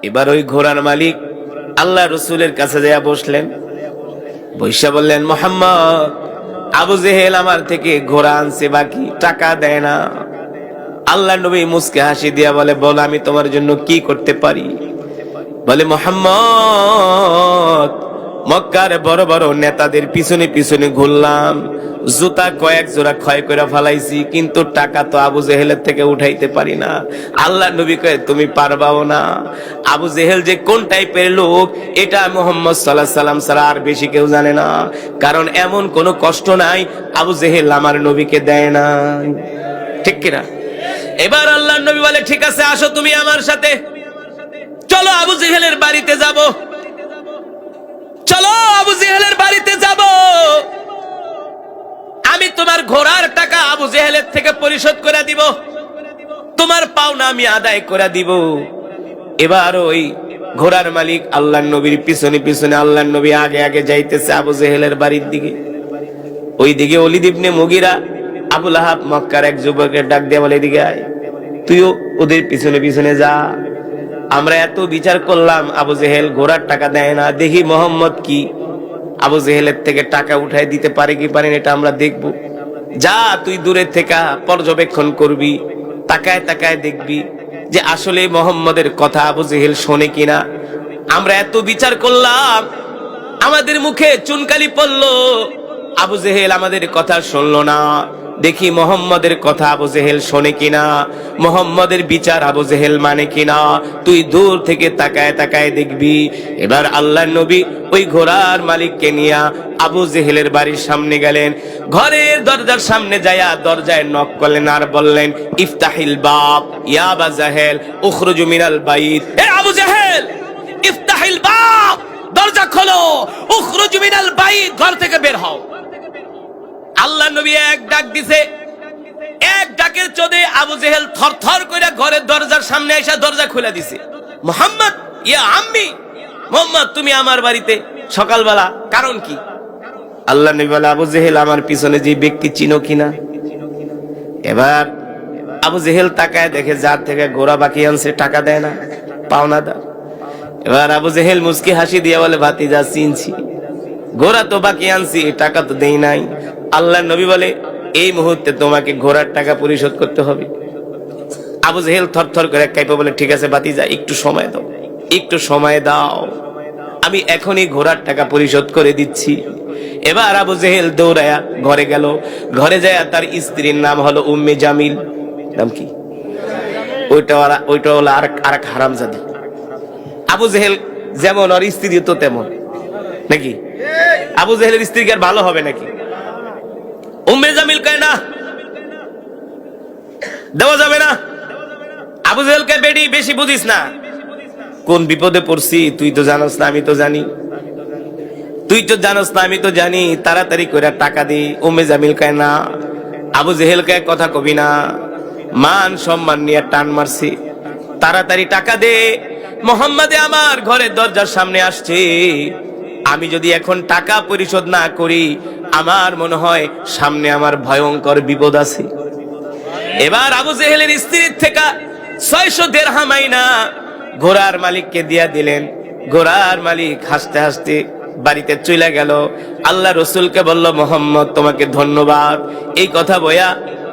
এবার ওই ঘোড়ার মালিক আল্লাহ রসুলের কাছে যাইয়া বসলেন, বৈশা বললেন, মুহাম্মদ, আবু জেহেল আমার থেকে ঘোড়া আনছে, বাকি টাকা দেয় না। আল্লাহ নবী মুস্কে হাসি দিয়া বলে, বল আমি তোমার জন্য কি করতে পারি? বলে, মুহাম্মদ, মক্কার বড় বড় নেতাদের পিছনে পিছনে ঘুরলাম, জুতা কয়েক জোড়া ক্ষয় করে ফেলাইছি, কিন্তু টাকা তো আবু জেহেলের থেকে উঠাইতে পারি না। আল্লাহ নবী কয়, তুমি পারবাও না। আবু জেহেল যে কোন টাইপের লোক এটা মুহাম্মদ সাল্লাল্লাহু আলাইহি সাল্লাম ছাড়া আর বেশি কেউ জানে না, কারণ এমন কোনো কষ্ট নাই আবু জেহেল আমার নবীকে দেয় না। ঠিক কিনা? এবার আল্লাহ নবী বলে, ঠিক আছে, আসো তুমি আমার সাথে, চলো আবু জেহেলের বাড়িতে যাব, চলো আবু জেহেলের বাড়িতে যাব, আমি তোমার ঘোড়ার টাকা আবু জেহেলের থেকে পরিশোধ করে দিব, তোমার পাওনা আমি আদায় করে দিব। এবার ওই ঘোড়ার মালিক আল্লাহর নবীর পিছনে পিছনে, আল্লাহর নবী আগে আগে যাইতেছে আবু জেহেলের বাড়ির দিকে। ওই দিকে ওলীদ ইবনে মুগীরা, আবু লাহাব মক্কার এক যুবকের ডাক দিয়ে বলে, এদিকে আয়, তুইও ওদের পিছনে পিছনে যা। আমরা এত বিচার করলাম, আবু জেহেল ঘোড়ার টাকা দেয় না, দেখি মোহাম্মদ কি আবু জেহেলের থেকে টাকা উঠাই দিতে পারে কি পারেন, এটা আমরা দেখব। যা, তুই দূরের থেকে পর্যবেক্ষণ করবি, তাকায় তাকায় দেখবি যে আসলে মোহাম্মদের কথা আবু জেহেল শোনে কিনা। আমরা এত বিচার করলাম, আমাদের মুখে চুনকালি পড়লো, আবু জেহেল আমাদের কথা শুনলো না। দেখি মোহাম্মদের কথা আবু জেহেল শোনে কিনা, মোহাম্মদের বিচার আবু জেহেল মানে কিনা, তুই দূর থেকে তাকায় তাকায় দেখবি। এবার আল্লাহর নবী ওই ঘোড়ার মালিককে নিয়ে আবু জেহেলের বাড়ির সামনে গেলেন। ঘরের দরজার সামনে যায়া দরজায় নক করলেন আর বললেন, ইফতাহিল বাব ইয়া আবা জেহেল উখরুজু মিনাল বাইত। এ আবু জেহেল, ইফতাহিল বাব, দরজা খোলো, উখরুজু মিনাল বাইত, ঘর থেকে বের হও। আল্লাহ নবী এক ডাক দিছে, এক ডাকের চোদে আবু জেহেল থরথর করে ঘরের দরজার সামনে এসে দরজা খুলে দিছে। মুহাম্মদ, ইয়া আম্মি, মুহাম্মদ তুমি আমার বাড়িতে সকালবেলা, কারণ কি? আল্লাহ নবী বলে, আবু জেহেল আমার পিছনে যে ব্যক্তি চিনো কিনা? এবার আবু জেহেল তাকায় দেখে যার থেকে ঘোড়া বাকি আনছে টাকা দেয় না, পাওনা দা। এবার আবু জেহেল মুস্কি হাসি দিয়ে বলে, ভাতিজা চিনছি, ঘোড়া তো বাকি আনছি, টাকা তো দেই নাই। আল্লাহ নবী বলে, এই মুহূর্তে তোমাকে ঘোড়ার টাকা পরিশোধ করতে হবে। আবু জেহেল থরথর করে কাঁপে বলে, ঠিক আছে ভাতিজা, একটু সময় দাও, একটু সময় দাও, আমি এখনই ঘোড়ার টাকা পরিশোধ করে দিচ্ছি। এবার আবু জেহেল দৌড়ায়া ঘরে গেল। ঘরে যায় তার স্ত্রীর নাম হলো উম্মে জামিল। নাম কি? ওইটা হলো আর এক হারামজাদি। আবু জেহেল যেমন ওর স্ত্রী তো তেমন, নাকি? আবু জেহেলের স্ত্রী কি আর ভালো হবে নাকি? উম্মে জামিল কয়, না দেওয়া যাবে না। আবু জেহেল কয়, বেডি বেশি বুঝিস না, কোন বিপদে পড়ছি তুই তো জানোস না, আমি তো জানি, তুই তো জানোস না, আমি তো জানি, তাড়াতাড়ি করে টাকা দি। উম্মে জামিল কয়, না। আবু জেহেল কয়, কথা কবি না, মান সম্মান নিয়ে টান মারছি, তাড়াতাড়ি টাকা দে, মুহাম্মদে আমার ঘরের দরজার সামনে আসছে, আমি যদি এখন টাকা পরিশোধ না করি আমার মনে হয় সামনে আমার ভয়ঙ্কর বিপদ আছে। এবার আবু জেহেলের স্ত্রীর থেকে 600 দিরহাম আইনা ঘোড়ার মালিককে দিয়া দিলেন। ঘোড়ার মালিক হাসতে হাসতে বাড়িতে চলে গেল। আল্লাহ রসুলকে বলল, মুহাম্মদ তোমাকে ধন্যবাদ। এই কথা বয়া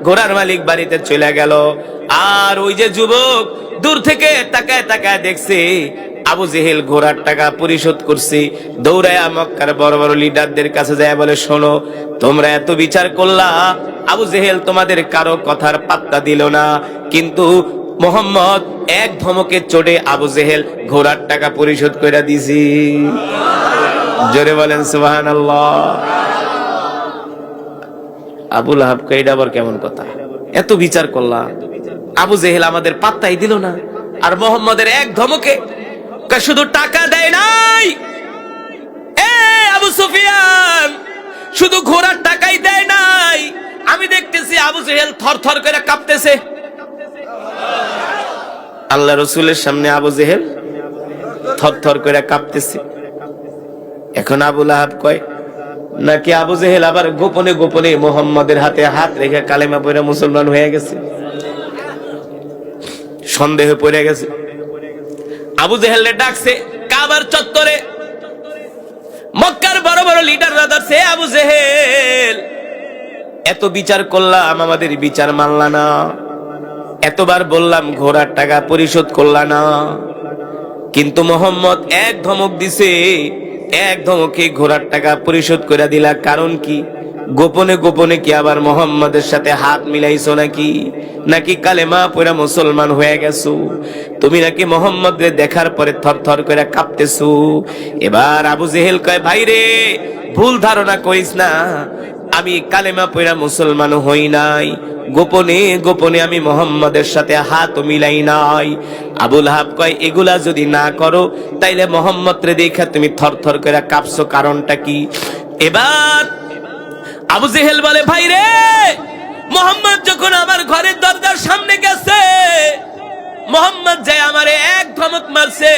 ঘোড়ার মালিক বাড়িতে চলে গেল। আর ওই যে যুবক দূর থেকে তাকায় তাকায় দেখছে আবু জেহেল ঘোড়ার টাকা পরিশোধ করছে। দৌড়ায় মক্কার বড় বড় লিডারদের কাছে যায় বলে, শোনো, তোমরা এত বিচার করলা, আবু জেহেল তোমাদের কারো কথার পাত্তা দিল না, কিন্তু মুহাম্মদ এক ধমকে চড়ে আবু জেহেল ঘোড়ার টাকা পরিশোধ করে দিছি। জোরে বলেন সুবহানাল্লাহ। আবু লাহাব কয়, এটা আবার কেমন কথা? এত বিচার করলাম, আবু জেহেল আমাদের পাত্তাই দিল না, আর মুহাম্মদের এক ধমকে শুধু টাকা দেয় নাই। এ আবু সুফিয়ান, শুধু ঘোড়ার টাকাই দেয় নাই, আমি দেখতেছি আবু জেহেল থরথর করে কাঁপতেছে। আল্লাহ রসুলের সামনে আবু জেহেল থরথর করে কাঁপতেছে। এখন আবু লাহাব কয়, নাকি আবু জেহেল আবার গোপনে গোপনে মুহাম্মদের হাতে হাত রেখে কালেমা পড়ে মুসলমান হয়ে গেছে, সন্দেহ পড়ে গেছে। আবু জেহেল ডাকছে কাবার চত্বরে, মক্কার বড় বড় লিডাররা ধরছে, আবু জেহেল এত বিচার করলাম, আমাদের বিচার মানলা না, এতবার বললাম ঘোড়ার টাকা পরিশোধ করলা না, কিন্তু মোহাম্মদ এক ধমক দিছে, এক ধমকে ঘোড়ার টাকা পরিশোধ করে দিলা। কারণ কি? গোপনে গোপনে কি আবার মোহাম্মদের সাথে হাত মিলাইছো নাকি? নাকি কালেমা পড়া মুসলমান হয়ে গেছো? তুমি নাকি মোহাম্মদকে দেখার পরে থরথর করে কাঁপতেছো? এবার আবু জেহেল কয়, ভাই রে, ভুল ধারণা করিস না, আমি কালেমা পড়া মুসলমান হই নাই, গোপনে গোপনে আমি মোহাম্মদের সাথে হাত মিলাই নাই। আবু লাহাব কয়, এগুলা যদি না করো তাইলে মোহাম্মদ রে দেখা তুমি থরথর করে কাঁপছো, কারণটা কি? এবার আবু জেহেল বলে, ভাই রে, মোহাম্মদ যখন আমার ঘরের দরজার সামনে গেছে, মোহাম্মদ যায় আমারে এক ধমক মারছে,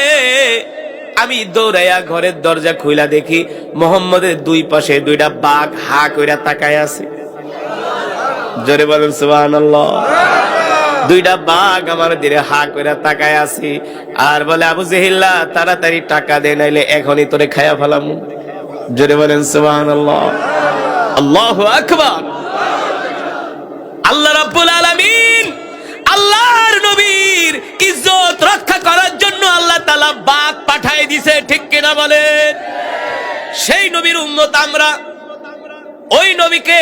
আমি দৌড়াইয়া ঘরের দরজা খুইলা দেখি মোহাম্মদের দুই পাশে দুইটা বাঘ হা কইরা তাকায় আছে। জোরে বলেন সুবহানাল্লাহ। দুইটা বাঘ আমার দিকে হা কইরা তাকায় আছে, আর বলে, আবু জেহেল্লা তাড়াতাড়ি টাকা দে, নাইলে এখনই তোরে খায়া ফেলামু। জোরে বলেন সুবহানাল্লাহ। আল্লাহু আকবার। আল্লাহ রাব্বুল আলামিন আল্লাহর নবীর ইজ্জত রক্ষা করার জন্য আল্লাহ তাআলা বাঘ পাঠায় দিয়েছে, ঠিক কিনা বলেন? সেই নবীর উম্মত আমরা। ওই নবীকে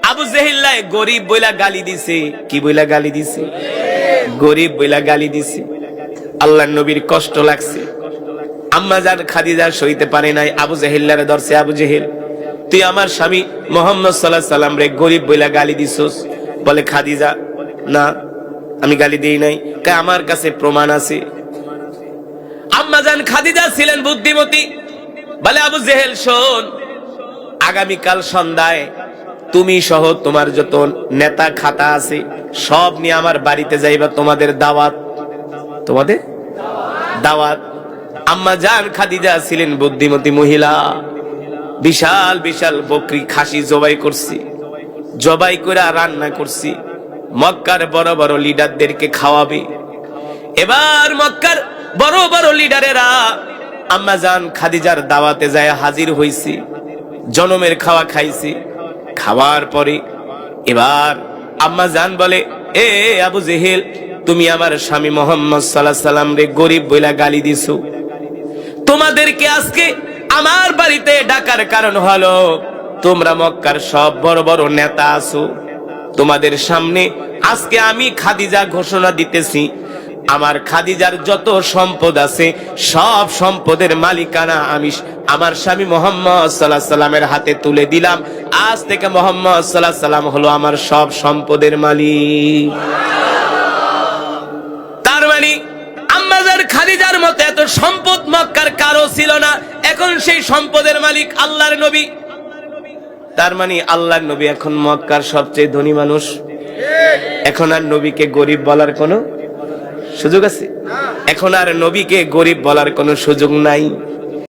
আবু জেহেল্লা গরিব বইলা গালি দিছে। কি বইলা গালি দিছে? গরিব বইলা গালি দিছে। আল্লাহর নবীর কষ্ট লাগছে, আম্মা জান খাদিজা সইতে পারে নাই, আবু জেহেল্লারে ধরছে, আবু জেহেল, তুই আমার স্বামী মুহাম্মদ সাল্লাল্লাহু আলাইহি সাল্লাম রে গরিব বইলা গালি দিছস। বলে, খাদিজা, না, আমি গালি দেই নাই, কে আমার কাছে প্রমাণ আছে। আম্মা জান খাদিজা ছিলেন বুদ্ধিমতী, বলে, আবু জেহেল শোন, আগামীকাল সন্ধ্যায় তুমি সহ তোমার যত নেতা খাতা আছে সব নিয়ে আমার বাড়িতে যাইবা, তোমাদের দাওয়াত, তোমাদের দাওয়াত। আম্মা জান খাদিজা ছিলেন বুদ্ধিমতী মহিলা, বিশাল বিশাল বকরি খাসি জবাই করছি, জবাই করে রান্না করছি, মক্কার বড় বড় লিডারদেরকে খাওয়াবে। এবার মক্কার বড় বড় লিডারেরা আম্মা জান খাদিজার দাওয়াতে যায় হাজির হইছে, জনমের খাওয়া খাইছে। খাওয়ার পরে এবার আম্মা জান বলে, এ আবু জেহেল, তুমি আমার স্বামী মুহাম্মদ সাল্লাল্লাহু আলাইহি সাল্লাম রে গরিব বইলা গালি দিছো, তোমাদেরকে আজকে আমার বাড়িতে ডাকার কারণ হলো তোমরা মক্কার সব বড় বড় নেতা আছো, তোমাদের সামনে আজকে আমি খাদিজা ঘোষণা দিতেছি, আমার খাদিজার যত সম্পদ আছে সব সম্পদের মালিকানা আমি আমার স্বামী মুহাম্মদ সাল্লাল্লাহু আলাইহি সাল্লামের হাতে তুলে দিলাম। আজ থেকে মুহাম্মদ সাল্লাল্লাহু আলাইহি সাল্লাম হলো আমার সব সম্পদের মালিক। তার মানে আম্মাজান খাদিজার মতো এত সম্পদ মক্কার কারো ছিল না, এখন সেই সম্পদের মালিক আল্লাহর নবী। তার মানে আল্লাহর নবী এখন মক্কার সবচেয়ে ধনী মানুষ। এখন আর নবীকে গরিব বলার কোনো সুযোগ আছে? এখন আর নবীকে গরিব বলার কোনো সুযোগ নাই।